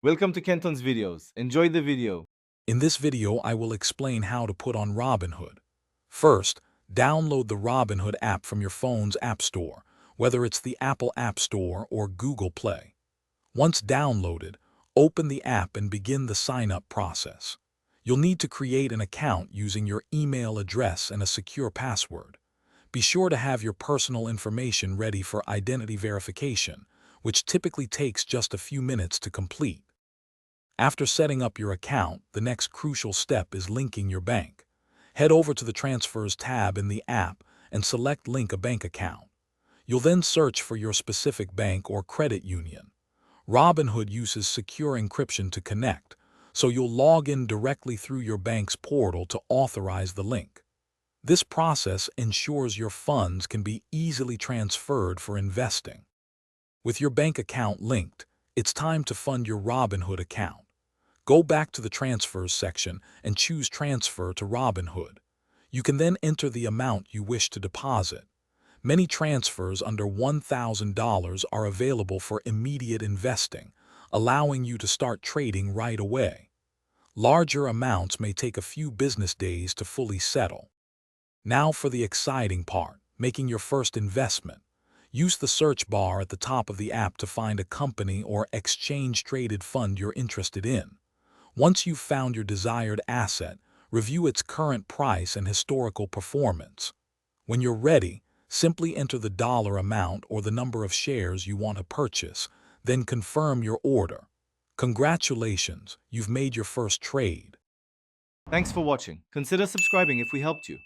Welcome to Kenton's videos. Enjoy the video. In this video, I will explain how to put on Robinhood. First, download the Robinhood app from your phone's App Store, whether it's the Apple App Store or Google Play. Once downloaded, open the app and begin the sign-up process. You'll need to create an account using your email address and a secure password. Be sure to have your personal information ready for identity verification, which typically takes just a few minutes to complete. After setting up your account, the next crucial step is linking your bank. Head over to the Transfers tab in the app and select Link a Bank Account. You'll then search for your specific bank or credit union. Robinhood uses secure encryption to connect, so you'll log in directly through your bank's portal to authorize the link. This process ensures your funds can be easily transferred for investing. With your bank account linked, it's time to fund your Robinhood account. Go back to the Transfers section and choose Transfer to Robinhood. You can then enter the amount you wish to deposit. Many transfers under $1,000 are available for immediate investing, allowing you to start trading right away. Larger amounts may take a few business days to fully settle. Now for the exciting part, making your first investment. Use the search bar at the top of the app to find a company or exchange-traded fund you're interested in. Once you've found your desired asset, review its current price and historical performance. When you're ready, simply enter the dollar amount or the number of shares you want to purchase, then confirm your order. Congratulations, you've made your first trade. Thanks for watching. Consider subscribing if we helped you.